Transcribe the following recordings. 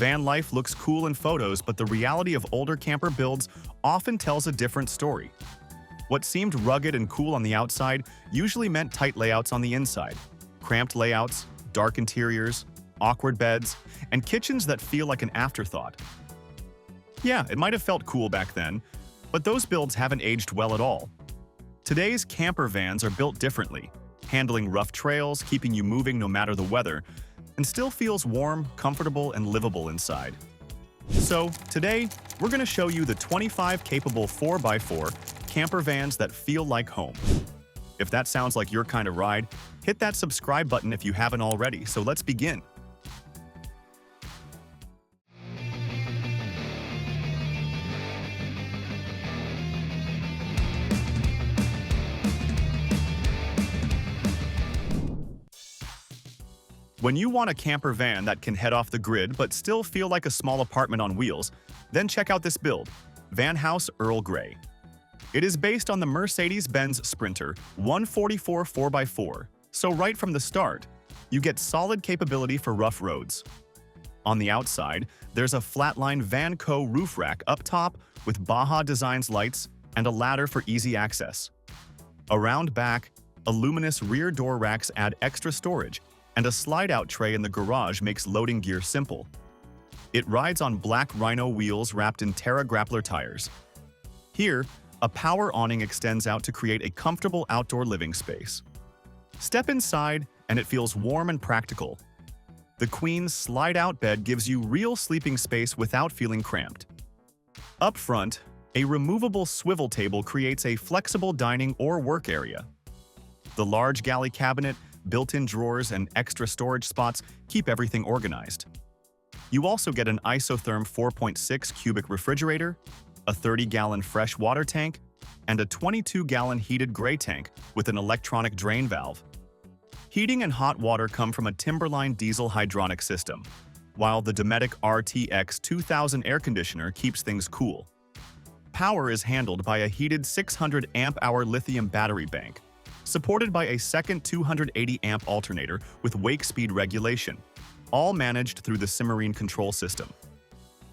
Van life looks cool in photos, but the reality of older camper builds often tells a different story. What seemed rugged and cool on the outside usually meant tight layouts on the inside. Cramped layouts, dark interiors, awkward beds, and kitchens that feel like an afterthought. Yeah, it might have felt cool back then, but those builds haven't aged well at all. Today's camper vans are built differently, handling rough trails, keeping you moving no matter the weather, and still feels warm, comfortable, and livable inside. So, today, we're going to show you the 25 capable 4x4 camper vans that feel like home. If that sounds like your kind of ride, hit that subscribe button if you haven't already, so let's begin. When you want a camper van that can head off the grid but still feel like a small apartment on wheels, then check out this build, Van House Earl Grey. It is based on the Mercedes-Benz Sprinter 144 4x4, so right from the start, you get solid capability for rough roads. On the outside, there's a flatline Vanco roof rack up top with Boho Designs lights and a ladder for easy access. Around back, luminous rear door racks add extra storage, and a slide-out tray in the garage makes loading gear simple. It rides on black Rhino wheels wrapped in Tira grappler tires. Here, a power awning extends out to create a comfortable outdoor living space. Step inside, and it feels warm and practical. The Queen's slide-out bed gives you real sleeping space without feeling cramped. Up front, a removable swivel table creates a flexible dining or work area. The large galley cabinet, built-in drawers, and extra storage spots keep everything organized. You also get an isotherm 4.6 cubic refrigerator, a 30-gallon fresh water tank, and a 22-gallon heated gray tank with an electronic drain valve. Heating and hot water come from a Timberline diesel hydronic system, while the Dometic RTX 2000 air conditioner keeps things cool. Power is handled by a heated 600 amp-hour lithium battery bank, supported by a second 280 amp alternator with wake speed regulation, all managed through the Cimarine control system.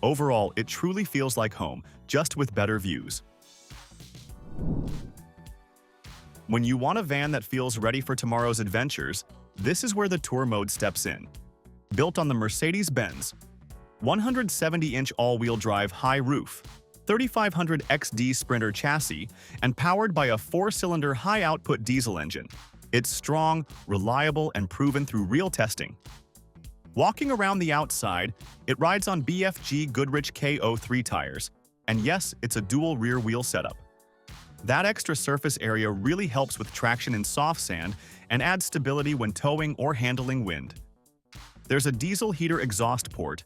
Overall, it truly feels like home, just with better views. When you want a van that feels ready for tomorrow's adventures, this is where the Tour mode steps in. Built on the Mercedes-Benz 170-inch all-wheel drive high roof, 3500 XD Sprinter chassis, and powered by a 4-cylinder high-output diesel engine. It's strong, reliable, and proven through real testing. Walking around the outside, it rides on BFG Goodrich KO3 tires, and yes, it's a dual rear wheel setup. That extra surface area really helps with traction in soft sand and adds stability when towing or handling wind. There's a diesel heater exhaust port,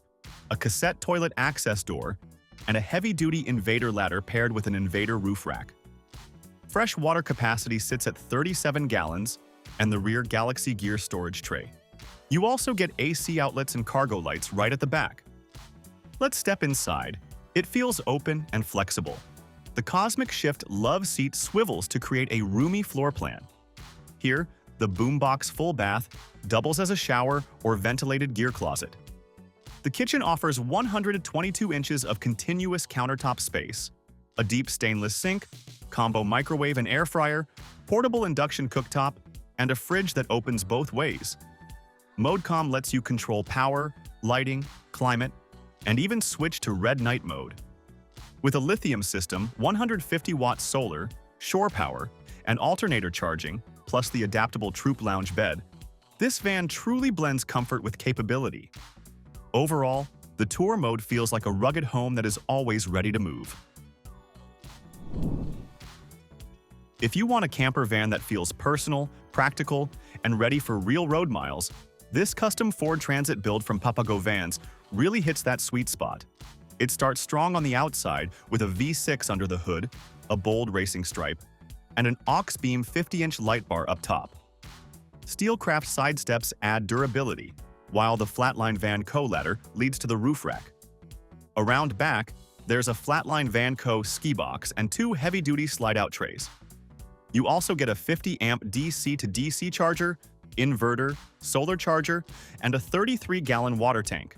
a cassette toilet access door, and a heavy-duty Invader ladder paired with an Invader roof rack. Fresh water capacity sits at 37 gallons, and the rear Galaxy Gear storage tray. You also get AC outlets and cargo lights right at the back. Let's step inside. It feels open and flexible. The Cosmic Shift Love Seat swivels to create a roomy floor plan. Here, the Boombox full bath doubles as a shower or ventilated gear closet. The kitchen offers 122 inches of continuous countertop space, a deep stainless sink, combo microwave and air fryer, portable induction cooktop, and a fridge that opens both ways. ModeCom lets you control power, lighting, climate, and even switch to red night mode. With a lithium system, 150-watt solar, shore power, and alternator charging, plus the adaptable Troop Lounge bed, this van truly blends comfort with capability. Overall, the Tour mode feels like a rugged home that is always ready to move. If you want a camper van that feels personal, practical, and ready for real road miles, this custom Ford Transit build from Papago Vans really hits that sweet spot. It starts strong on the outside with a V6 under the hood, a bold racing stripe, and an aux beam 50-inch light bar up top. Steelcraft side steps add durability, while the flatline Vanco ladder leads to the roof rack. Around back, there's a flatline Vanco ski box and two heavy-duty slide-out trays. You also get a 50-amp DC-to-DC charger, inverter, solar charger, and a 33-gallon water tank.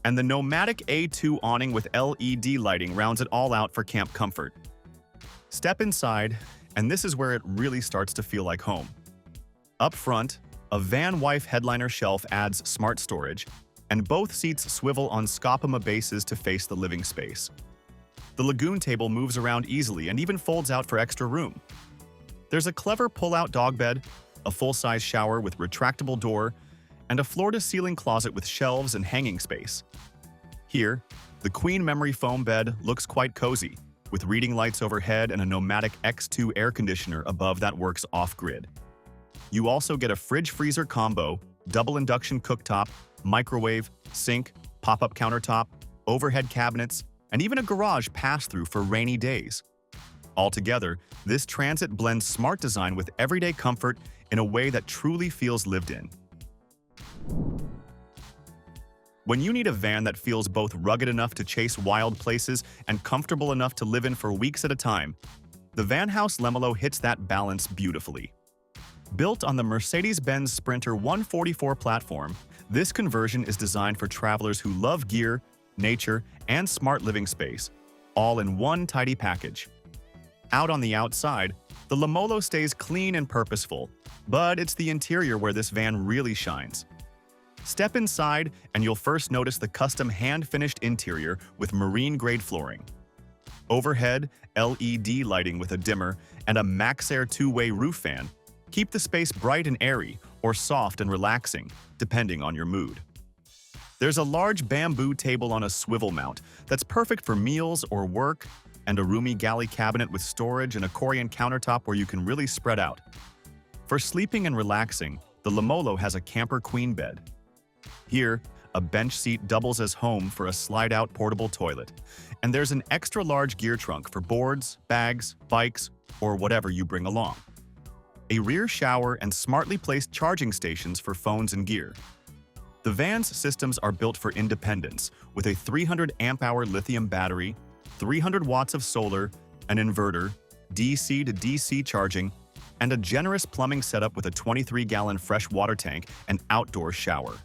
And the nomadic A2 awning with LED lighting rounds it all out for camp comfort. Step inside, and this is where it really starts to feel like home. Up front, a vanlife headliner shelf adds smart storage, and both seats swivel on Scopama bases to face the living space. The lagoon table moves around easily and even folds out for extra room. There's a clever pull-out dog bed, a full-size shower with retractable door, and a floor-to-ceiling closet with shelves and hanging space. Here, the queen memory foam bed looks quite cozy, with reading lights overhead and a nomadic X2 air conditioner above that works off-grid. You also get a fridge-freezer combo, double induction cooktop, microwave, sink, pop-up countertop, overhead cabinets, and even a garage pass-through for rainy days. Altogether, this Transit blends smart design with everyday comfort in a way that truly feels lived in. When you need a van that feels both rugged enough to chase wild places and comfortable enough to live in for weeks at a time, the van Haus Lemolo hits that balance beautifully. Built on the Mercedes-Benz Sprinter 144 platform, this conversion is designed for travelers who love gear, nature, and smart living space, all in one tidy package. Out on the outside, the Lemolo stays clean and purposeful, but it's the interior where this van really shines. Step inside and you'll first notice the custom hand-finished interior with marine-grade flooring. Overhead, LED lighting with a dimmer and a MaxAir two-way roof fan keep the space bright and airy or soft and relaxing, depending on your mood. There's a large bamboo table on a swivel mount that's perfect for meals or work, and a roomy galley cabinet with storage and a Korean countertop where you can really spread out. For sleeping and relaxing, the Lemolo has a camper queen bed. Here, a bench seat doubles as home for a slide-out portable toilet, and there's an extra-large gear trunk for boards, bags, bikes, or whatever you bring along. A rear shower and smartly placed charging stations for phones and gear. The van's systems are built for independence, with a 300 amp-hour lithium battery, 300 watts of solar, an inverter, DC to DC charging, and a generous plumbing setup with a 23-gallon fresh water tank and outdoor shower.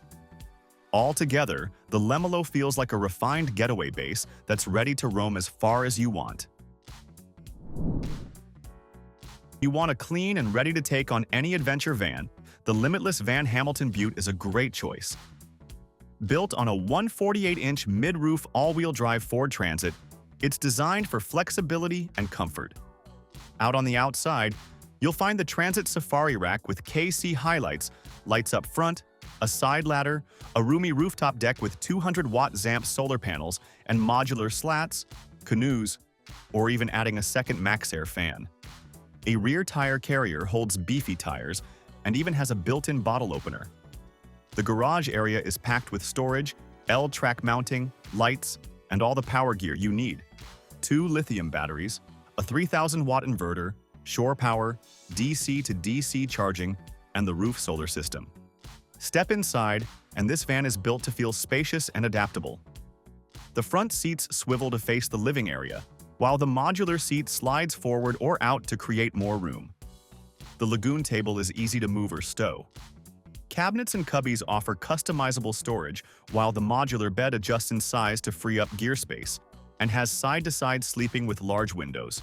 Altogether, the Lemolo feels like a refined getaway base that's ready to roam as far as you want. You want a clean and ready to take on any adventure van, the Limitless Van Hamilton Beaut is a great choice. Built on a 148-inch mid-roof all-wheel drive Ford Transit, it's designed for flexibility and comfort. Out on the outside, you'll find the Transit Safari Rack with KC highlights, lights up front, a side ladder, a roomy rooftop deck with 200-watt ZAMP solar panels, and modular slats, canoes, or even adding a second MaxAir fan. A rear tire carrier holds beefy tires and even has a built-in bottle opener. The garage area is packed with storage, L-track mounting, lights, and all the power gear you need. 2 lithium batteries, a 3,000-watt inverter, shore power, DC to DC charging, and the roof solar system. Step inside, and this van is built to feel spacious and adaptable. The front seats swivel to face the living area, while the modular seat slides forward or out to create more room. The lagoon table is easy to move or stow. Cabinets and cubbies offer customizable storage, while the modular bed adjusts in size to free up gear space and has side-to-side sleeping with large windows.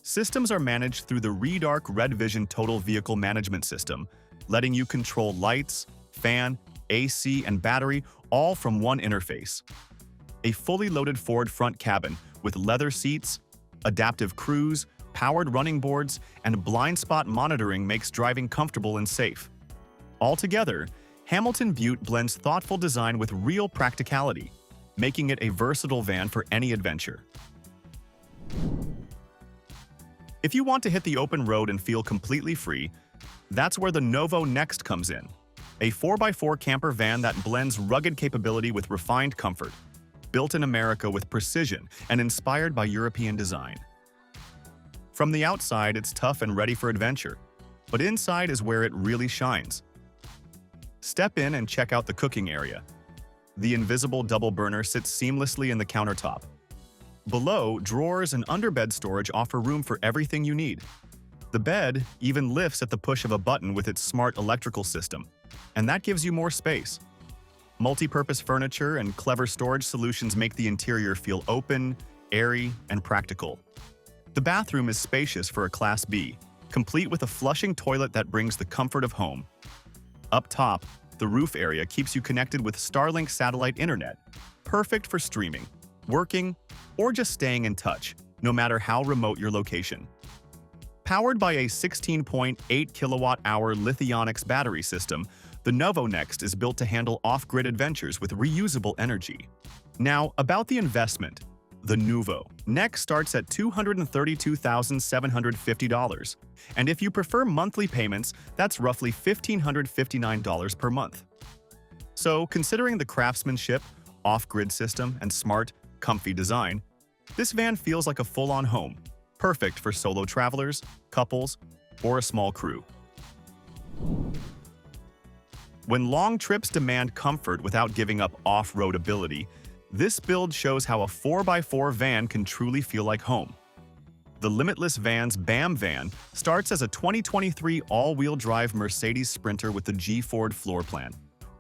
Systems are managed through the Redark Red Vision Total Vehicle Management System, letting you control lights, fan, AC, and battery all from one interface. A fully loaded Ford front cabin with leather seats, adaptive cruise, powered running boards, and blind spot monitoring makes driving comfortable and safe. Altogether, Hamilton Beaut blends thoughtful design with real practicality, making it a versatile van for any adventure. If you want to hit the open road and feel completely free, that's where the Noovo Next comes in, a 4x4 camper van that blends rugged capability with refined comfort, built in America with precision and inspired by European design. From the outside, it's tough and ready for adventure, but inside is where it really shines. Step in and check out the cooking area. The invisible double burner sits seamlessly in the countertop. Below, drawers and underbed storage offer room for everything you need. The bed even lifts at the push of a button with its smart electrical system, and that gives you more space. Multi-purpose furniture and clever storage solutions make the interior feel open, airy, and practical. The bathroom is spacious for a Class B, complete with a flushing toilet that brings the comfort of home. Up top, the roof area keeps you connected with Starlink satellite internet, perfect for streaming, working, or just staying in touch, no matter how remote your location. Powered by a 16.8 kilowatt-hour Lithionics battery system, the Noovo Next is built to handle off-grid adventures with reusable energy. Now, about the investment. The Noovo Next starts at $232,750, and if you prefer monthly payments, that's roughly $1,559 per month. So, considering the craftsmanship, off-grid system, and smart, comfy design, this van feels like a full-on home, perfect for solo travelers, couples, or a small crew. When long trips demand comfort without giving up off-road ability, this build shows how a 4x4 van can truly feel like home. The Limitless Vans Bam van starts as a 2023 all-wheel drive Mercedes Sprinter with the G-Ford floor plan,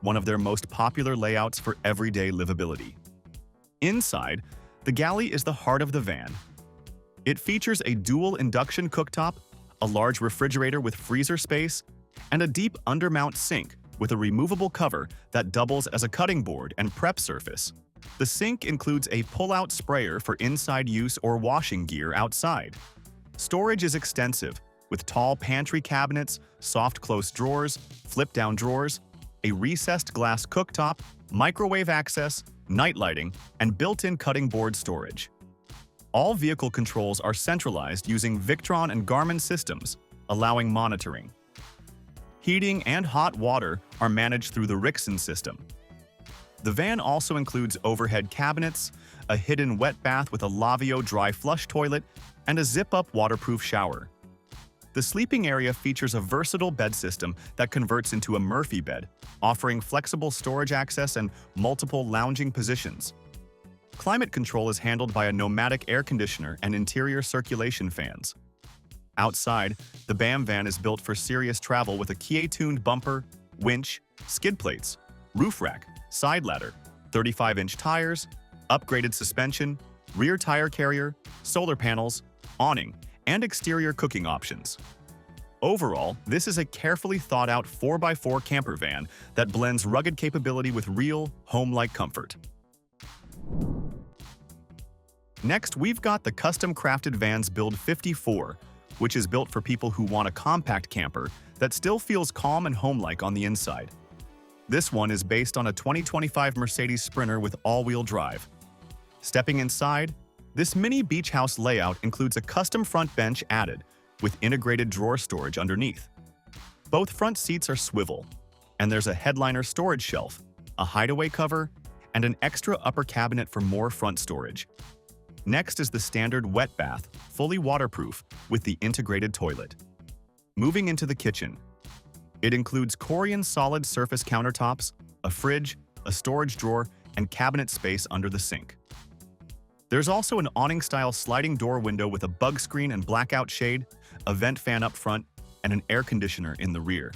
one of their most popular layouts for everyday livability. Inside, the galley is the heart of the van. It features a dual induction cooktop, a large refrigerator with freezer space, and a deep undermount sink with a removable cover that doubles as a cutting board and prep surface. The sink includes a pull-out sprayer for inside use or washing gear outside. Storage is extensive, with tall pantry cabinets, soft-close drawers, flip-down drawers, a recessed glass cooktop, microwave access, night lighting, and built-in cutting board storage. All vehicle controls are centralized using Victron and Garmin systems, allowing monitoring. Heating and hot water are managed through the Rixson system. The van also includes overhead cabinets, a hidden wet bath with a Lavio dry flush toilet, and a zip-up waterproof shower. The sleeping area features a versatile bed system that converts into a Murphy bed, offering flexible storage access and multiple lounging positions. Climate control is handled by a pneumatic air conditioner and interior circulation fans. Outside, the Bam van is built for serious travel with a Kia-tuned bumper, winch, skid plates, roof rack, side ladder, 35-inch tires, upgraded suspension, rear tire carrier, solar panels, awning, and exterior cooking options. Overall, this is a carefully thought-out 4x4 camper van that blends rugged capability with real, home-like comfort. Next, we've got the custom-crafted Vans Build 54, which is built for people who want a compact camper that still feels calm and home-like on the inside. This one is based on a 2025 Mercedes Sprinter with all-wheel drive. Stepping inside, this mini beach house layout includes a custom front bench added, with integrated drawer storage underneath. Both front seats are swivel, and there's a headliner storage shelf, a hideaway cover, and an extra upper cabinet for more front storage. Next is the standard wet bath, fully waterproof, with the integrated toilet. Moving into the kitchen, it includes Corian solid surface countertops, a fridge, a storage drawer, and cabinet space under the sink. There's also an awning-style sliding door window with a bug screen and blackout shade, a vent fan up front, and an air conditioner in the rear.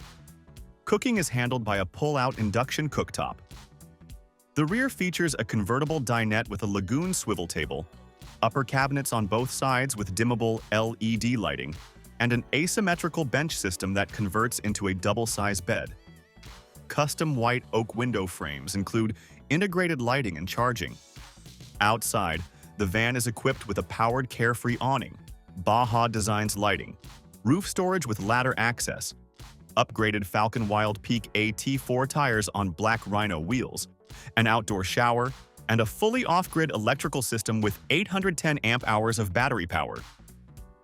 Cooking is handled by a pull-out induction cooktop. The rear features a convertible dinette with a lagoon swivel table, upper cabinets on both sides with dimmable LED lighting, and an asymmetrical bench system that converts into a double-size bed. Custom white oak window frames include integrated lighting and charging. Outside, the van is equipped with a powered carefree awning, Boho Designs lighting, roof storage with ladder access, upgraded Falcon Wild Peak AT4 tires on black Rhino wheels, an outdoor shower, and a fully off-grid electrical system with 810 amp-hours of battery power.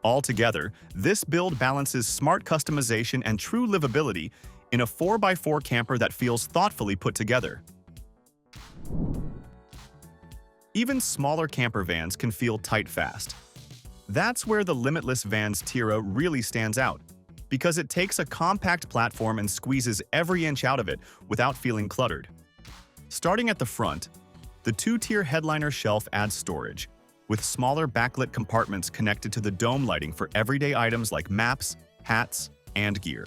Altogether, this build balances smart customization and true livability in a 4x4 camper that feels thoughtfully put together. Even smaller camper vans can feel tight fast. That's where the Limitless Vans Tira really stands out, because it takes a compact platform and squeezes every inch out of it without feeling cluttered. Starting at the front, the two-tier headliner shelf adds storage, with smaller backlit compartments connected to the dome lighting for everyday items like maps, hats, and gear.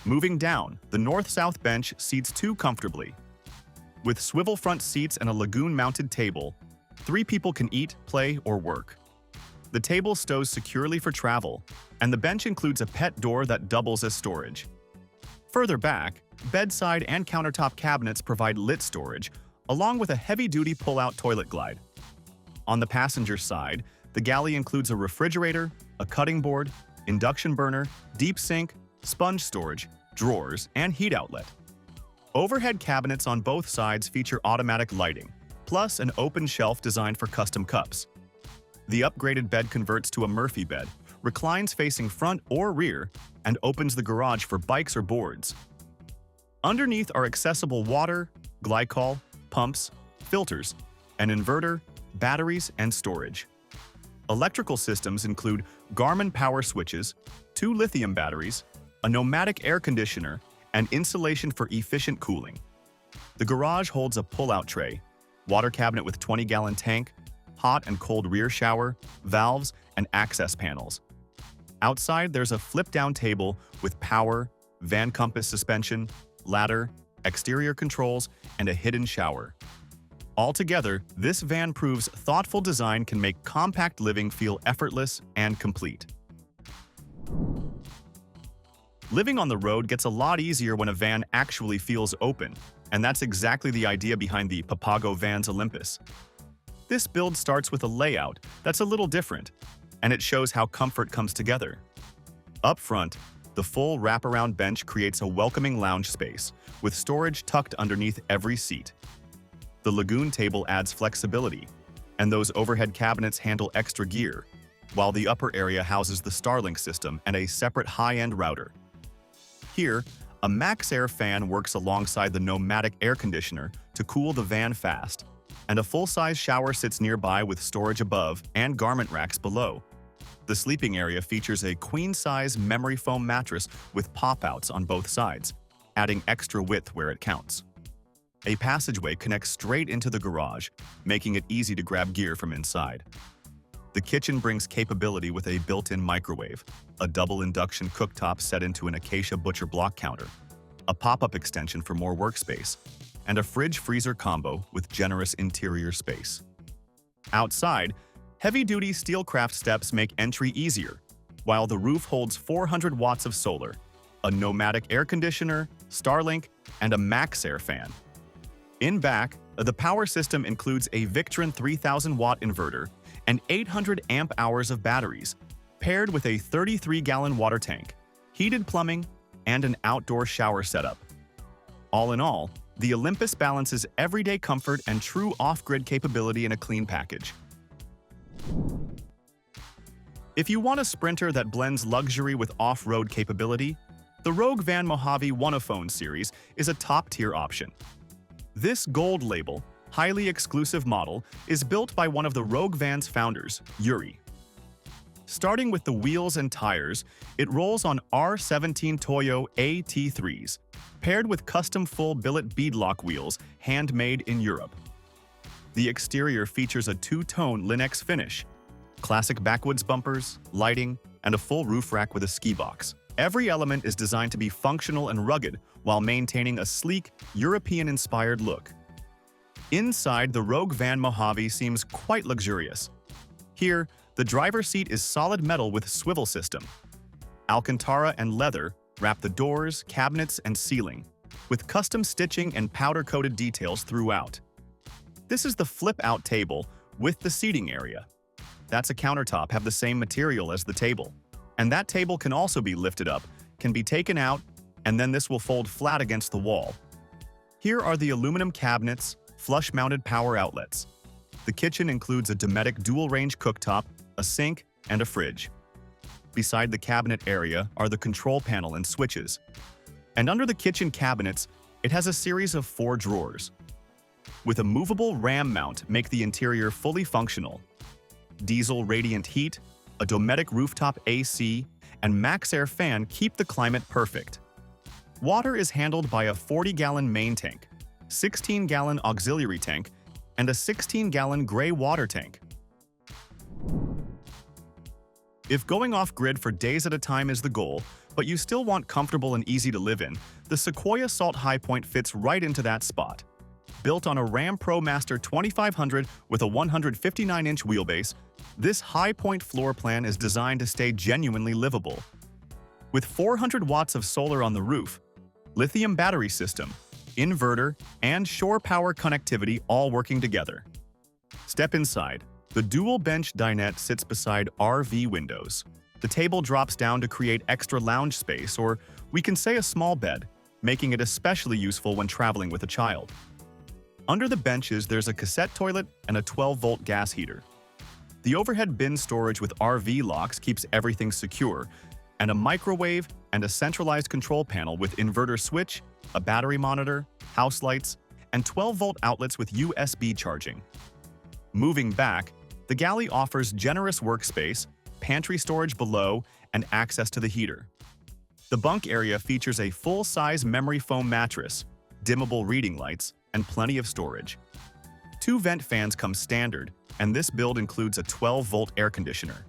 Moving down, the north-south bench seats two comfortably. With swivel front seats and a lagoon-mounted table, 3 people can eat, play, or work. The table stows securely for travel, and the bench includes a pet door that doubles as storage. Further back, bedside and countertop cabinets provide lit storage, along with a heavy-duty pull-out toilet glide. On the passenger side, the galley includes a refrigerator, a cutting board, induction burner, deep sink, sponge storage, drawers, and heat outlet. Overhead cabinets on both sides feature automatic lighting, plus an open shelf designed for custom cups. The upgraded bed converts to a Murphy bed, reclines facing front or rear, and opens the garage for bikes or boards. Underneath are accessible water, glycol, pumps, filters, an inverter, batteries, and storage. Electrical systems include Garmin power switches, 2 lithium batteries, a pneumatic air conditioner, and insulation for efficient cooling. The garage holds a pull-out tray, water cabinet with 20-gallon tank, hot and cold rear shower, valves, and access panels. Outside, there's a flip-down table with power, van compass suspension, ladder, exterior controls, and a hidden shower. Altogether, this van proves thoughtful design can make compact living feel effortless and complete. Living on the road gets a lot easier when a van actually feels open, and that's exactly the idea behind the Papago van's Olympus. This build starts with a layout that's a little different, and it shows how comfort comes together. Up front, the full wraparound bench creates a welcoming lounge space, with storage tucked underneath every seat. The lagoon table adds flexibility, and those overhead cabinets handle extra gear, while the upper area houses the Starlink system and a separate high-end router. Here, a MaxxAir fan works alongside the pneumatic air conditioner to cool the van fast, and a full-size shower sits nearby with storage above and garment racks below. The sleeping area features a queen-size memory foam mattress with pop-outs on both sides, adding extra width where it counts. A passageway connects straight into the garage, making it easy to grab gear from inside. The kitchen brings capability with a built-in microwave, a double induction cooktop set into an acacia butcher block counter, a pop-up extension for more workspace, and a fridge-freezer combo with generous interior space. Outside, heavy-duty Steelcraft steps make entry easier, while the roof holds 400 watts of solar, a pneumatic air conditioner, Starlink, and a MaxxAir fan. In back, the power system includes a Victron 3000-watt inverter and 800 amp-hours of batteries, paired with a 33-gallon water tank, heated plumbing, and an outdoor shower setup. All in all, the Olympus balances everyday comfort and true off-grid capability in a clean package. If you want a sprinter that blends luxury with off-road capability, the Rogue Van Mojave Oneophone series is a top-tier option. This gold label, highly exclusive model is built by one of the Rogue Van's founders, Yuri. Starting with the wheels and tires, it rolls on R17 Toyo AT3s, paired with custom full billet beadlock wheels handmade in Europe. The exterior features a two-tone Linux finish, classic backwoods bumpers, lighting, and a full roof rack with a ski box. Every element is designed to be functional and rugged while maintaining a sleek, European-inspired look. Inside, the Rogue Van Mojave seems quite luxurious. Here, the driver's seat is solid metal with swivel system. Alcantara and leather wrap the doors, cabinets, and ceiling, with custom stitching and powder-coated details throughout. This is the flip-out table with the seating area. That's a countertop have the same material as the table. And that table can also be lifted up, can be taken out, and then this will fold flat against the wall. Here are the aluminum cabinets, flush-mounted power outlets. The kitchen includes a Dometic dual-range cooktop, a sink, and a fridge. Beside the cabinet area are the control panel and switches. And under the kitchen cabinets, it has a series of 4 drawers. With a movable ram mount make the interior fully functional. Diesel radiant heat, a Dometic rooftop AC, and MaxxAir fan keep the climate perfect. Water is handled by a 40-gallon main tank, 16-gallon auxiliary tank, and a 16-gallon gray water tank. If going off-grid for days at a time is the goal, but you still want comfortable and easy to live in, the Sequoia Salt Highpoint fits right into that spot. Built on a Ram ProMaster 2500 with a 159-inch wheelbase, this Highpoint floor plan is designed to stay genuinely livable. With 400 watts of solar on the roof, lithium battery system, inverter, and shore power connectivity all working together. Step inside. The dual-bench dinette sits beside RV windows. The table drops down to create extra lounge space, or we can say a small bed, making it especially useful when traveling with a child. Under the benches, there's a cassette toilet and a 12-volt gas heater. The overhead bin storage with RV locks keeps everything secure, and a microwave and a centralized control panel with inverter switch, a battery monitor, house lights, and 12-volt outlets with USB charging. Moving back, the galley offers generous workspace, pantry storage below, and access to the heater. The bunk area features a full-size memory foam mattress, dimmable reading lights, and plenty of storage. 2 vent fans come standard, and this build includes a 12-volt air conditioner.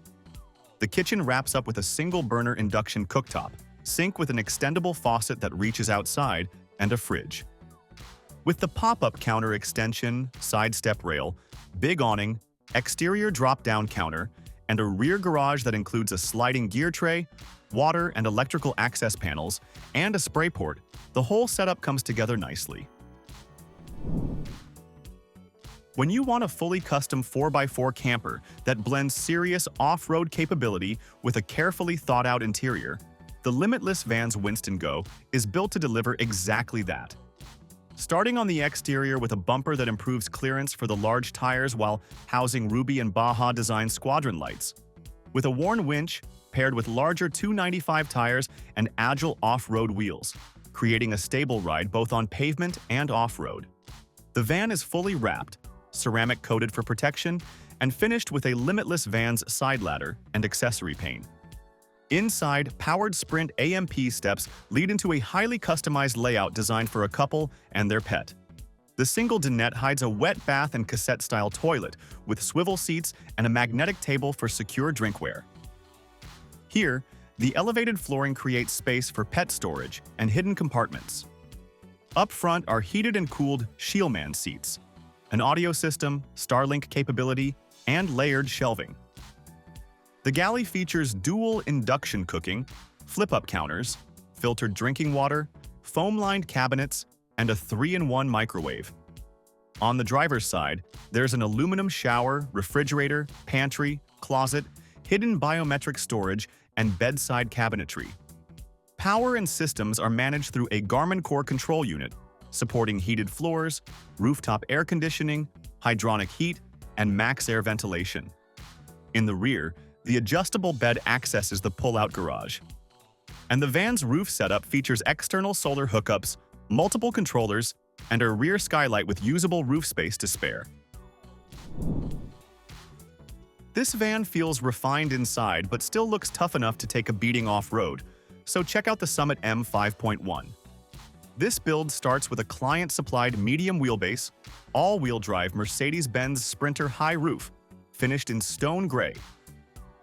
The kitchen wraps up with a single-burner induction cooktop, sink with an extendable faucet that reaches outside, and a fridge. With the pop-up counter extension, side step rail, big awning, exterior drop-down counter, and a rear garage that includes a sliding gear tray, water and electrical access panels, and a spray port, the whole setup comes together nicely. When you want a fully custom 4x4 camper that blends serious off-road capability with a carefully thought-out interior, the Limitless Vans Winston Go is built to deliver exactly that. Starting on the exterior with a bumper that improves clearance for the large tires while housing Ruby and Boho design squadron lights. With a worn winch paired with larger 295 tires and agile off-road wheels, creating a stable ride both on pavement and off-road. The van is fully wrapped, ceramic-coated for protection, and finished with a Limitless Vans side ladder and accessory pane. Inside, powered Sprint AMP steps lead into a highly customized layout designed for a couple and their pet. The single dinette hides a wet bath and cassette-style toilet with swivel seats and a magnetic table for secure drinkware. Here, the elevated flooring creates space for pet storage and hidden compartments. Up front are heated and cooled Shieldman seats, an audio system, Starlink capability, and layered shelving. The galley features dual induction cooking, flip-up counters, filtered drinking water, foam-lined cabinets, and a 3-in-1 microwave. On the driver's side, there's an aluminum shower, refrigerator, pantry, closet, hidden biometric storage, and bedside cabinetry. Power and systems are managed through a Garmin Core control unit, supporting heated floors, rooftop air conditioning, hydronic heat, and max air ventilation. In the rear, the adjustable bed accesses the pull-out garage. And the van's roof setup features external solar hookups, multiple controllers, and a rear skylight with usable roof space to spare. This van feels refined inside but still looks tough enough to take a beating off-road, so check out the Summit M 5.1. This build starts with a client-supplied medium wheelbase, all-wheel drive Mercedes-Benz Sprinter high roof, finished in stone gray.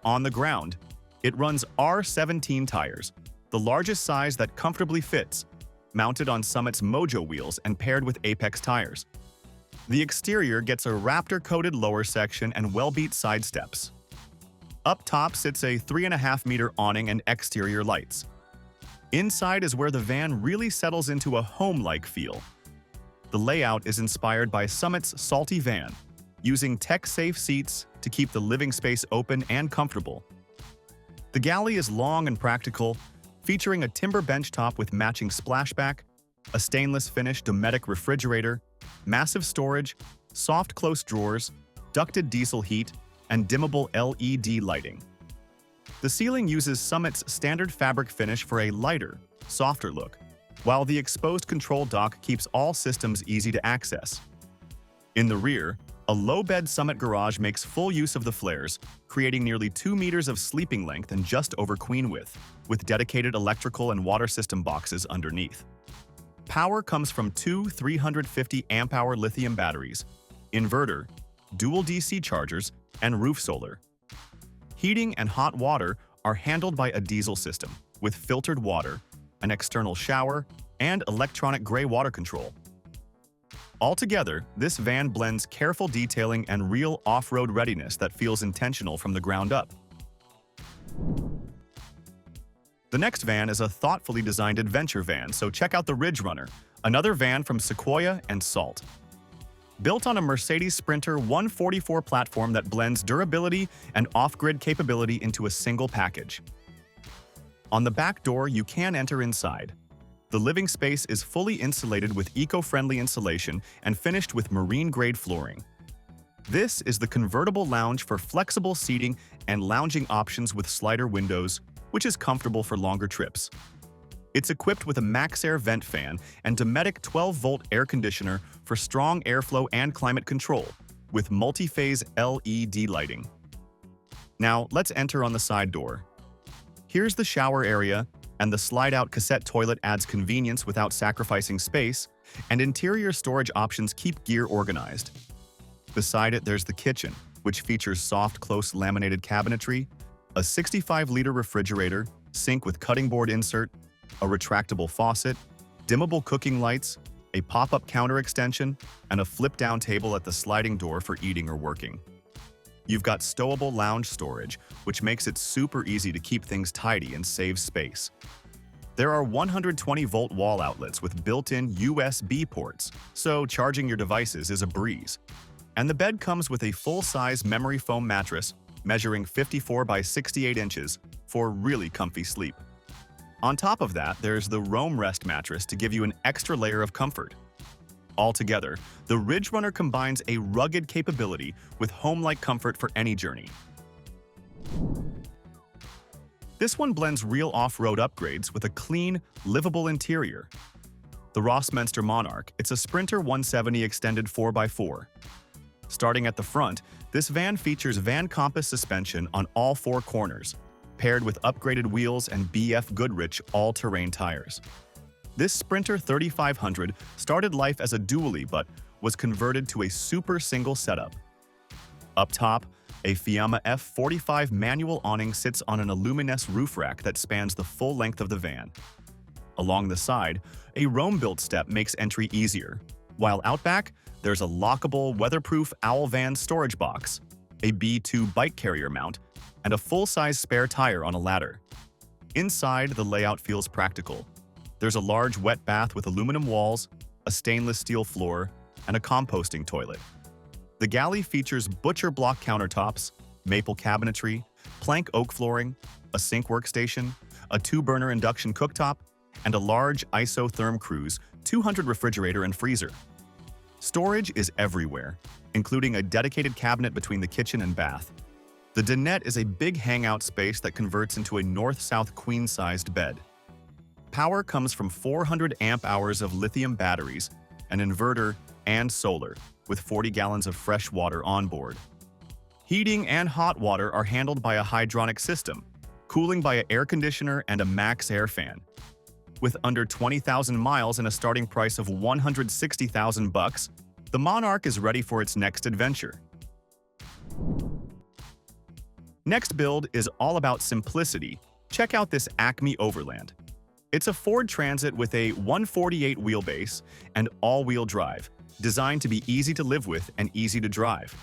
On the ground, it runs R17 tires, the largest size that comfortably fits, mounted on Summit's Mojo wheels and paired with Apex tires. The exterior gets a Raptor-coated lower section and well-beat side steps. Up top sits a 3.5-meter awning and exterior lights. Inside is where the van really settles into a home-like feel. The layout is inspired by Summit's Salty van, using tech-safe seats to keep the living space open and comfortable. The galley is long and practical, featuring a timber bench top with matching splashback, a stainless finish Dometic refrigerator, massive storage, soft close drawers, ducted diesel heat, and dimmable LED lighting. The ceiling uses Summit's standard fabric finish for a lighter, softer look, while the exposed control dock keeps all systems easy to access. In the rear, a low-bed Summit garage makes full use of the flares, creating nearly 2 meters of sleeping length and just over queen width, with dedicated electrical and water system boxes underneath. Power comes from 2 350 amp-hour lithium batteries, inverter, dual DC chargers, and roof solar. Heating and hot water are handled by a diesel system, with filtered water, an external shower, and electronic gray water control. Altogether, this van blends careful detailing and real off-road readiness that feels intentional from the ground up. The next van is a thoughtfully designed adventure van, so check out the Ridge Runner, another van from Sequoia and Salt. Built on a Mercedes Sprinter 144 platform that blends durability and off-grid capability into a single package. On the back door, you can enter inside. The living space is fully insulated with eco-friendly insulation and finished with marine-grade flooring. This is the convertible lounge for flexible seating and lounging options with slider windows, which is comfortable for longer trips. It's equipped with a MaxAir vent fan and Dometic 12-volt air conditioner for strong airflow and climate control, with multi-phase LED lighting. Now, let's enter on the side door. Here's the shower area, and the slide-out cassette toilet adds convenience without sacrificing space, and interior storage options keep gear organized. Beside it, there's the kitchen, which features soft, close laminated cabinetry, a 65-liter refrigerator, sink with cutting board insert, a retractable faucet, dimmable cooking lights, a pop-up counter extension, and a flip-down table at the sliding door for eating or working. You've got stowable lounge storage, which makes it super easy to keep things tidy and save space. There are 120-volt wall outlets with built-in USB ports, so charging your devices is a breeze. And the bed comes with a full-size memory foam mattress measuring 54 by 68 inches for really comfy sleep. On top of that, there's the Roam Rest mattress to give you an extra layer of comfort. Altogether, the Ridge Runner combines a rugged capability with home-like comfort for any journey. This one blends real off-road upgrades with a clean, livable interior. The Rossmönster Monarch, it's a Sprinter 170 extended 4x4. Starting at the front, this van features Van Compass suspension on all four corners, paired with upgraded wheels and BF Goodrich all-terrain tires. This Sprinter 3500 started life as a dually but was converted to a super single setup. Up top, a Fiamma F45 manual awning sits on an Illuminess roof rack that spans the full length of the van. Along the side, a Rome-built step makes entry easier, while out back, there's a lockable, weatherproof Owl Van storage box, a B2 bike carrier mount, and a full-size spare tire on a ladder. Inside, the layout feels practical. There's a large wet bath with aluminum walls, a stainless steel floor, and a composting toilet. The galley features butcher block countertops, maple cabinetry, plank oak flooring, a sink workstation, a 2-burner induction cooktop, and a large isotherm cruise 200 refrigerator and freezer. Storage is everywhere, including a dedicated cabinet between the kitchen and bath. The dinette is a big hangout space that converts into a north-south queen-sized bed. Power comes from 400 amp-hours of lithium batteries, an inverter, and solar, with 40 gallons of fresh water on board. Heating and hot water are handled by a hydronic system, cooling by an air conditioner and a MaxAir fan. With under 20,000 miles and a starting price of $160,000, the Monarch is ready for its next adventure. Next build is all about simplicity. Check out this Acme Overland. It's a Ford Transit with a 148 wheelbase and all-wheel drive, designed to be easy to live with and easy to drive.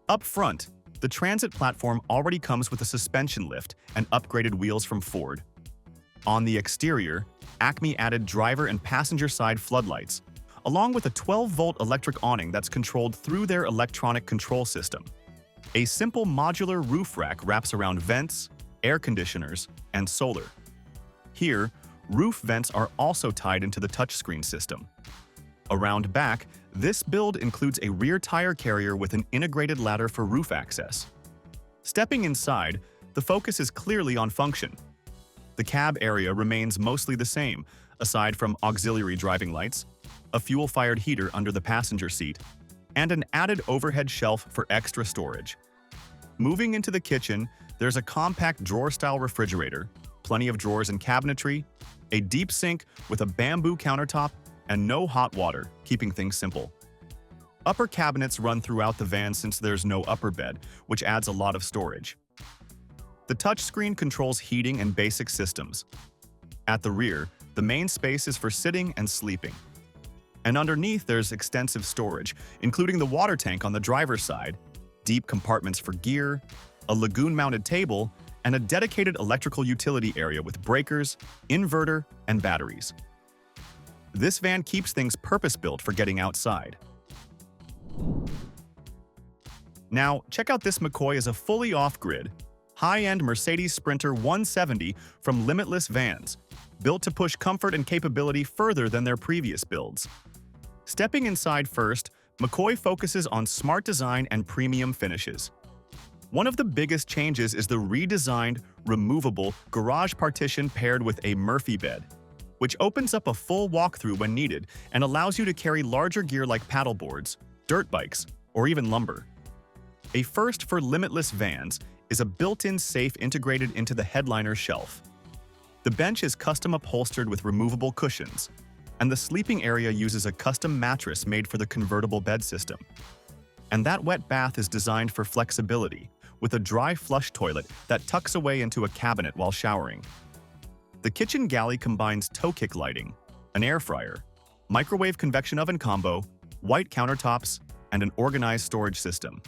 Up front, the Transit platform already comes with a suspension lift and upgraded wheels from Ford. On the exterior, Acme added driver and passenger side floodlights, along with a 12-volt electric awning that's controlled through their electronic control system. A simple modular roof rack wraps around vents, air conditioners, and solar. Here, roof vents are also tied into the touchscreen system. Around back, this build includes a rear tire carrier with an integrated ladder for roof access. Stepping inside, the focus is clearly on function. The cab area remains mostly the same, aside from auxiliary driving lights, a fuel-fired heater under the passenger seat, and an added overhead shelf for extra storage. Moving into the kitchen, there's a compact drawer-style refrigerator, plenty of drawers and cabinetry, a deep sink with a bamboo countertop, and no hot water, keeping things simple. Upper cabinets run throughout the van since there's no upper bed, which adds a lot of storage. The touchscreen controls heating and basic systems. At the rear, the main space is for sitting and sleeping. And underneath, there's extensive storage, including the water tank on the driver's side, deep compartments for gear, a lagoon-mounted table, and a dedicated electrical utility area with breakers, inverter, and batteries. This van keeps things purpose-built for getting outside. Now, check out this McCoy as a fully off-grid, high-end Mercedes Sprinter 170 from Limitless Vans, built to push comfort and capability further than their previous builds. Stepping inside first, McCoy focuses on smart design and premium finishes. One of the biggest changes is the redesigned, removable garage partition paired with a Murphy bed, which opens up a full walkthrough when needed and allows you to carry larger gear like paddleboards, dirt bikes, or even lumber. A first for Limitless Vans is a built-in safe integrated into the headliner shelf. The bench is custom upholstered with removable cushions, and the sleeping area uses a custom mattress made for the convertible bed system. And that wet bath is designed for flexibility, with a dry flush toilet that tucks away into a cabinet while showering. The kitchen galley combines toe kick lighting, an air fryer, microwave convection oven combo, white countertops, and an organized storage system.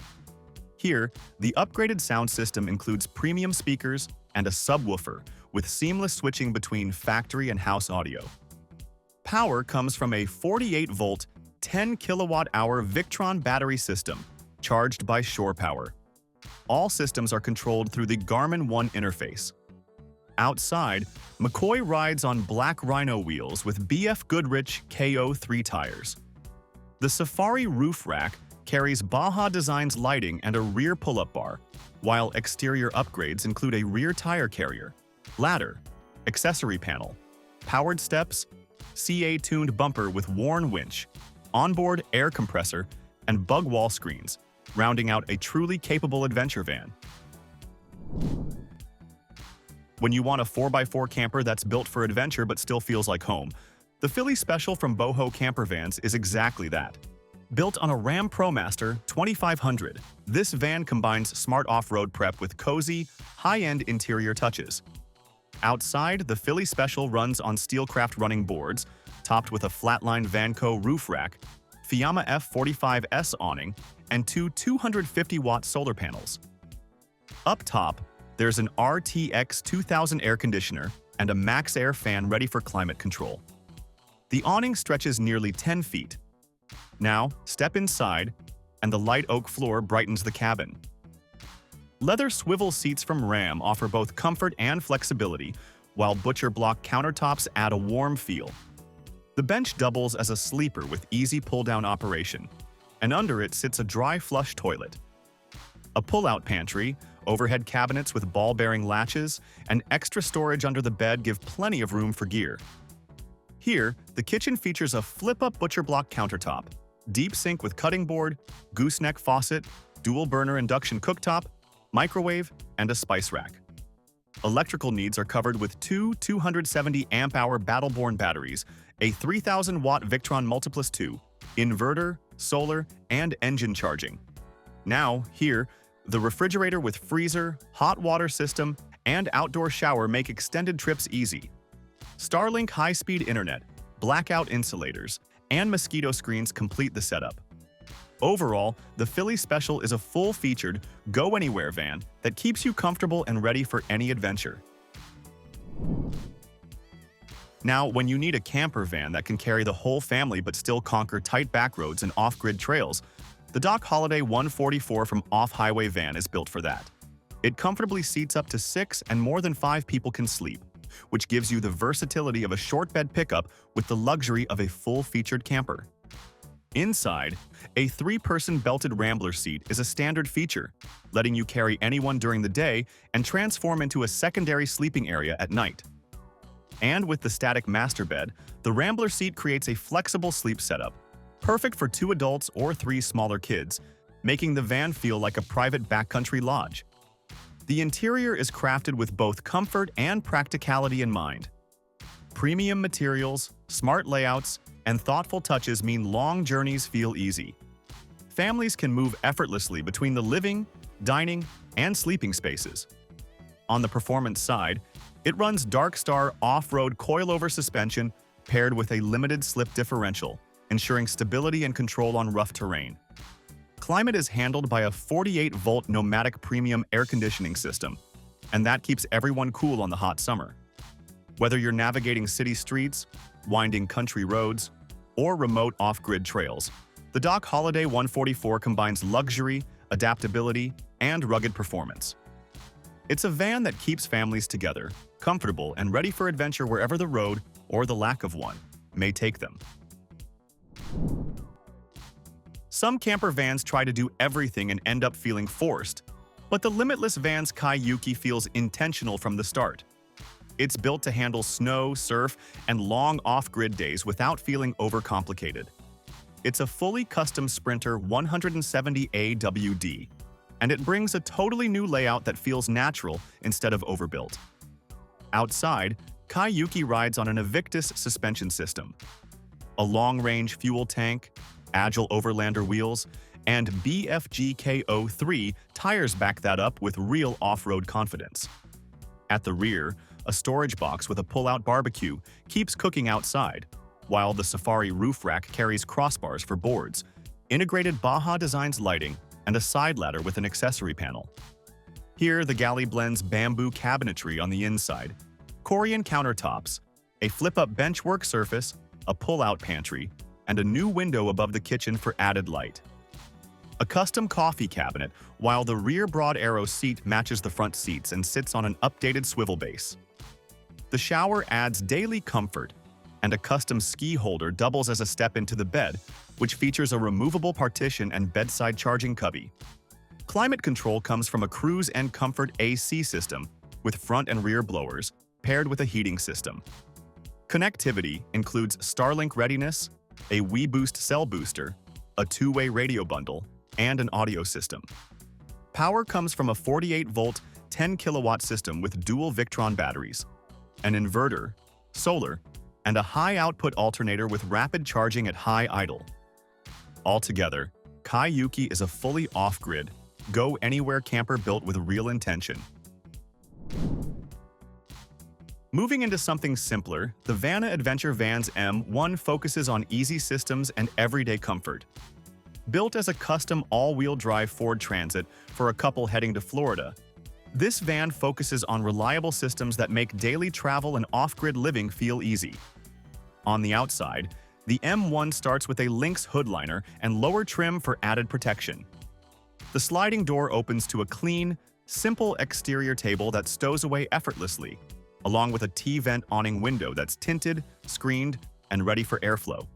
Here, the upgraded sound system includes premium speakers and a subwoofer with seamless switching between factory and house audio. Power comes from a 48-volt, 10 kilowatt-hour Victron battery system, charged by shore power. All systems are controlled through the Garmin One interface. Outside, McCoy rides on black Rhino wheels with BF Goodrich KO3 tires. The Safari roof rack carries Boho Designs lighting and a rear pull-up bar, while exterior upgrades include a rear tire carrier, ladder, accessory panel, powered steps, CA-tuned bumper with worn winch, onboard air compressor, and bug wall screens, rounding out a truly capable adventure van. When you want a 4x4 camper that's built for adventure but still feels like home, the Philly Special from Boho Campervans is exactly that. Built on a Ram ProMaster 2500, this van combines smart off-road prep with cozy, high-end interior touches. Outside, the Philly Special runs on Steelcraft running boards, topped with a flatline Vanco roof rack, Fiamma F45S awning, and two 250-watt solar panels. Up top, there's an RTX 2000 air conditioner and a Max Air fan ready for climate control. The awning stretches nearly 10 feet. Now, step inside, and the light oak floor brightens the cabin. Leather swivel seats from Ram offer both comfort and flexibility, while butcher block countertops add a warm feel. The bench doubles as a sleeper with easy pull-down operation, and under it sits a dry flush toilet. A pull-out pantry, overhead cabinets with ball-bearing latches, and extra storage under the bed give plenty of room for gear. Here, the kitchen features a flip-up butcher block countertop, deep sink with cutting board, gooseneck faucet, dual-burner induction cooktop, microwave, and a spice rack. Electrical needs are covered with two 270 amp-hour Battleborn batteries, a 3000-watt Victron Multiplus 2, inverter, solar, and engine charging. Now, here, the refrigerator with freezer, hot water system, and outdoor shower make extended trips easy. Starlink high-speed internet, blackout insulators, and mosquito screens complete the setup. Overall, the Philly Special is a full-featured, go-anywhere van that keeps you comfortable and ready for any adventure. Now, when you need a camper van that can carry the whole family but still conquer tight backroads and off-grid trails, the Doc Holliday 144 from Highway Van is built for that. It comfortably seats up to 6 and more than 5 people can sleep, which gives you the versatility of a short bed pickup with the luxury of a full-featured camper. Inside, a 3-person belted Rambler seat is a standard feature, letting you carry anyone during the day and transform into a secondary sleeping area at night. And with the static master bed, the Rambler seat creates a flexible sleep setup, perfect for 2 adults or 3 smaller kids, making the van feel like a private backcountry lodge. The interior is crafted with both comfort and practicality in mind. Premium materials, smart layouts, and thoughtful touches mean long journeys feel easy. Families can move effortlessly between the living, dining, and sleeping spaces. On the performance side, it runs Darkstar off-road coilover suspension paired with a limited slip differential, ensuring stability and control on rough terrain. Climate is handled by a 48-volt pneumatic premium air conditioning system, and that keeps everyone cool on the hot summer. Whether you're navigating city streets, winding country roads, or remote off-grid trails, the Doc Holliday 144 combines luxury, adaptability, and rugged performance. It's a van that keeps families together, comfortable, and ready for adventure wherever the road, or the lack of one, may take them. Some camper vans try to do everything and end up feeling forced, but the Limitless Vans Yuki feels intentional from the start. It's built to handle snow, surf, and long off-grid days without feeling overcomplicated. It's a fully custom Sprinter 170 AWD, and it brings a totally new layout that feels natural instead of overbuilt. Outside, Yuki rides on an Invictus suspension system. A long-range fuel tank, agile Overlander wheels, and BFGK03 tires back that up with real off-road confidence. At the rear, a storage box with a pull-out barbecue keeps cooking outside, while the Safari roof rack carries crossbars for boards, integrated Boho designs lighting, and a side ladder with an accessory panel. Here, the galley blends bamboo cabinetry on the inside, Korean countertops, a flip-up bench work surface, a pull-out pantry, and a new window above the kitchen for added light. A custom coffee cabinet, while the rear broad arrow seat matches the front seats and sits on an updated swivel base. The shower adds daily comfort, and a custom ski holder doubles as a step into the bed, which features a removable partition and bedside charging cubby. Climate control comes from a Cruise and Comfort AC system with front and rear blowers, paired with a heating system. Connectivity includes Starlink readiness, a WeBoost cell booster, a two-way radio bundle, and an audio system. Power comes from a 48-volt, 10-kilowatt system with dual Victron batteries, an inverter, solar, and a high-output alternator with rapid charging at high idle. Altogether, Yuki is a fully off-grid, go-anywhere camper built with real intention. Moving into something simpler, the Vanna Adventure Vans M1 focuses on easy systems and everyday comfort. Built as a custom all-wheel drive Ford Transit for a couple heading to Florida, this van focuses on reliable systems that make daily travel and off-grid living feel easy. On the outside, the M1 starts with a Lynx hoodliner and lower trim for added protection. The sliding door opens to a clean, simple exterior table that stows away effortlessly, along with a T-vent awning window that's tinted, screened, and ready for airflow.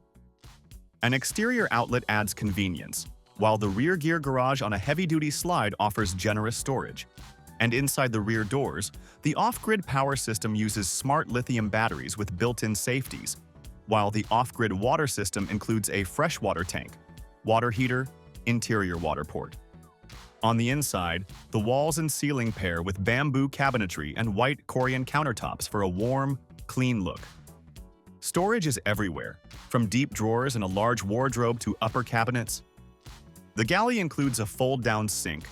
An exterior outlet adds convenience, while the rear gear garage on a heavy-duty slide offers generous storage. And inside the rear doors, the off-grid power system uses smart lithium batteries with built-in safeties, while the off-grid water system includes a freshwater tank, water heater, interior water port. On the inside, the walls and ceiling pair with bamboo cabinetry and white Korean countertops for a warm, clean look. Storage is everywhere, from deep drawers and a large wardrobe to upper cabinets. The galley includes a fold-down sink,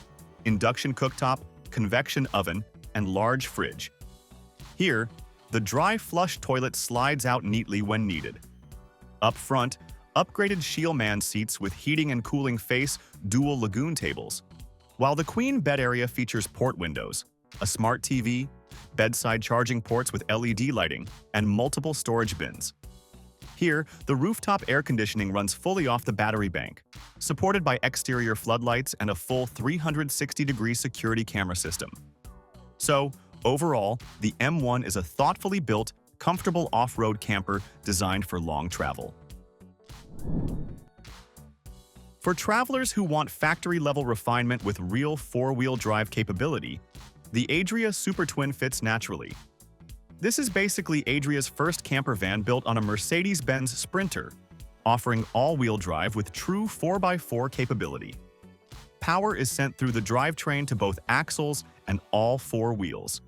induction cooktop, convection oven, and large fridge. Here, the dry flush toilet slides out neatly when needed. Up front, upgraded Shieldman seats with heating and cooling face dual lagoon tables, while the queen bed area features port windows, a smart TV, bedside charging ports with LED lighting, and multiple storage bins. Here, the rooftop air conditioning runs fully off the battery bank, supported by exterior floodlights and a full 360-degree security camera system. So, overall, the M1 is a thoughtfully built, comfortable off-road camper designed for long travel. For travelers who want factory-level refinement with real four-wheel drive capability, the Adira Super Twin fits naturally. This is basically Adria's first camper van built on a Mercedes-Benz Sprinter, offering all-wheel drive with true 4x4 capability. Power is sent through the drivetrain to both axles and all four wheels.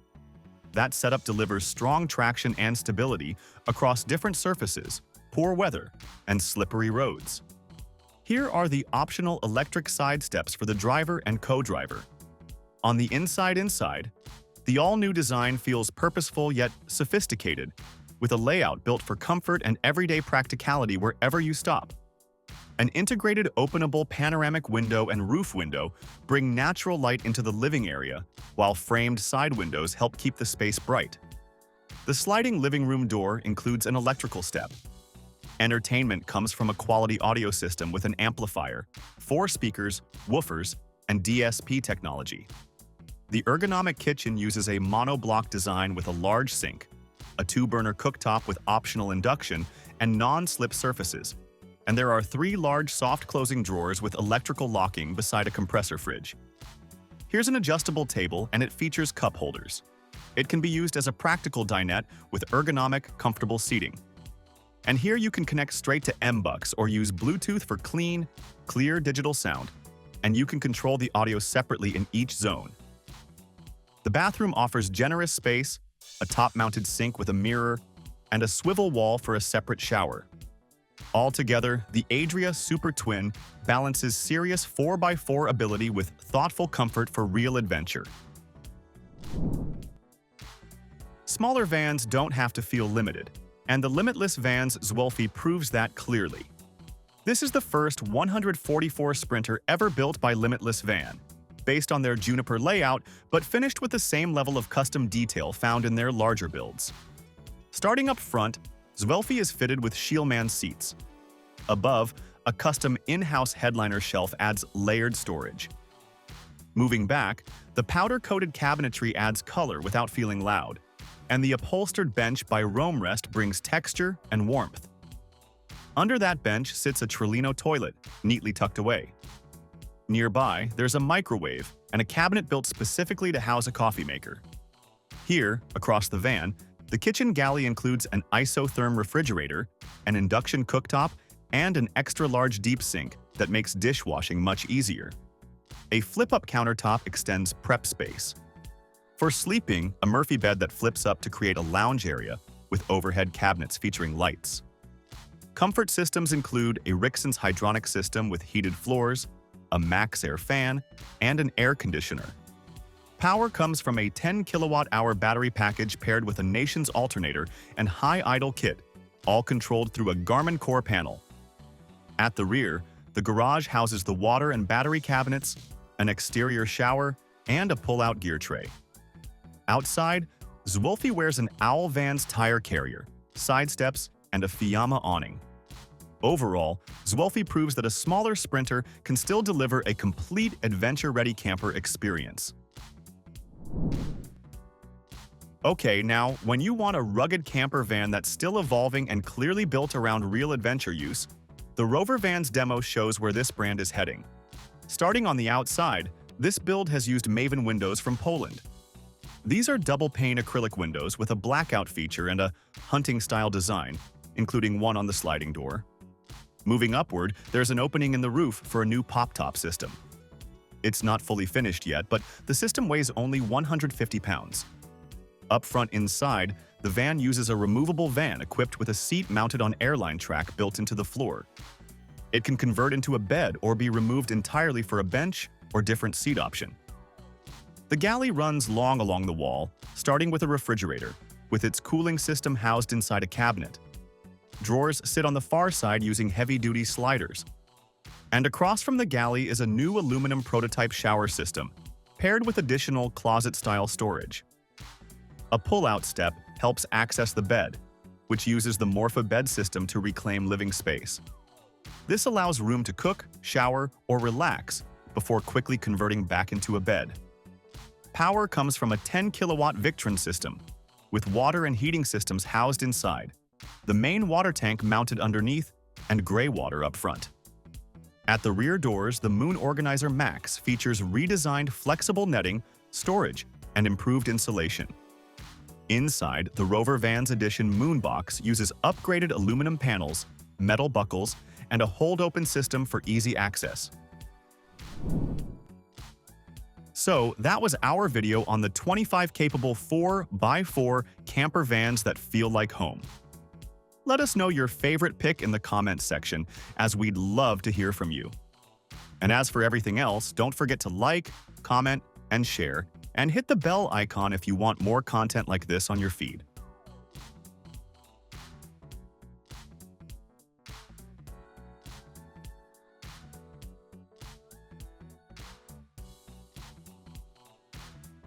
That setup delivers strong traction and stability across different surfaces, poor weather, and slippery roads. Here are the optional electric side steps for the driver and co-driver. On the inside, the all-new design feels purposeful yet sophisticated, with a layout built for comfort and everyday practicality wherever you stop. An integrated openable panoramic window and roof window bring natural light into the living area, while framed side windows help keep the space bright. The sliding living room door includes an electrical step. Entertainment comes from a quality audio system with an amplifier, 4 speakers, woofers, and DSP technology. The ergonomic kitchen uses a monoblock design with a large sink, a 2-burner cooktop with optional induction, and non-slip surfaces. And there are 3 large soft-closing drawers with electrical locking beside a compressor fridge. Here's an adjustable table, and it features cup holders. It can be used as a practical dinette with ergonomic, comfortable seating. And here you can connect straight to MBUX or use Bluetooth for clean, clear digital sound. And you can control the audio separately in each zone. The bathroom offers generous space, a top-mounted sink with a mirror, and a swivel wall for a separate shower. Altogether, the Adira Super Twin balances serious 4x4 ability with thoughtful comfort for real adventure. Smaller vans don't have to feel limited, and the Limitless Vans Zwölfi proves that clearly. This is the first 144 Sprinter ever built by Limitless Van, based on their Juniper layout but finished with the same level of custom detail found in their larger builds. Starting up front, Zwölfi is fitted with Shieldman seats. Above, a custom in-house headliner shelf adds layered storage. Moving back, the powder-coated cabinetry adds color without feeling loud, and the upholstered bench by Roamrest brings texture and warmth. Under that bench sits a Trillino toilet, neatly tucked away. Nearby, there's a microwave and a cabinet built specifically to house a coffee maker. Here, across the van, the kitchen galley includes an isotherm refrigerator, an induction cooktop, and an extra-large deep sink that makes dishwashing much easier. A flip-up countertop extends prep space. For sleeping, a Murphy bed that flips up to create a lounge area with overhead cabinets featuring lights. Comfort systems include a Rixon's hydronic system with heated floors, a Max Air fan, and an air conditioner. Power comes from a 10 kilowatt-hour battery package paired with a Nations alternator and high idle kit, all controlled through a Garmin Core panel. At the rear, the garage houses the water and battery cabinets, an exterior shower, and a pull-out gear tray. Outside, Zwölfi wears an Owl Vans tire carrier, side steps, and a Fiamma awning. Overall, Zwölfi proves that a smaller Sprinter can still deliver a complete adventure-ready camper experience. Okay, now, when you want a rugged camper van that's still evolving and clearly built around real adventure use, the Rover Vans demo shows where this brand is heading. Starting on the outside, this build has used Maven windows from Poland. These are double-pane acrylic windows with a blackout feature and a hunting-style design, including one on the sliding door. Moving upward, there's an opening in the roof for a new pop-top system. It's not fully finished yet, but the system weighs only 150 pounds. Up front inside, the van uses a removable van equipped with a seat mounted on airline track built into the floor. It can convert into a bed or be removed entirely for a bench or different seat option. The galley runs long along the wall, starting with a refrigerator, with its cooling system housed inside a cabinet. Drawers sit on the far side using heavy-duty sliders. And across from the galley is a new aluminum prototype shower system, paired with additional closet-style storage. A pull-out step helps access the bed, which uses the Morpha bed system to reclaim living space. This allows room to cook, shower, or relax before quickly converting back into a bed. Power comes from a 10-kilowatt Victron system, with water and heating systems housed inside, the main water tank mounted underneath, and gray water up front. At the rear doors, the Moon Organizer Max features redesigned flexible netting, storage, and improved insulation. Inside, the Rover Vans Edition Moon Box uses upgraded aluminum panels, metal buckles, and a hold-open system for easy access. So, that was our video on the 25 capable 4x4 camper vans that feel like home. Let us know your favorite pick in the comments section, as we'd love to hear from you. And as for everything else, don't forget to like, comment, and share, and hit the bell icon if you want more content like this on your feed.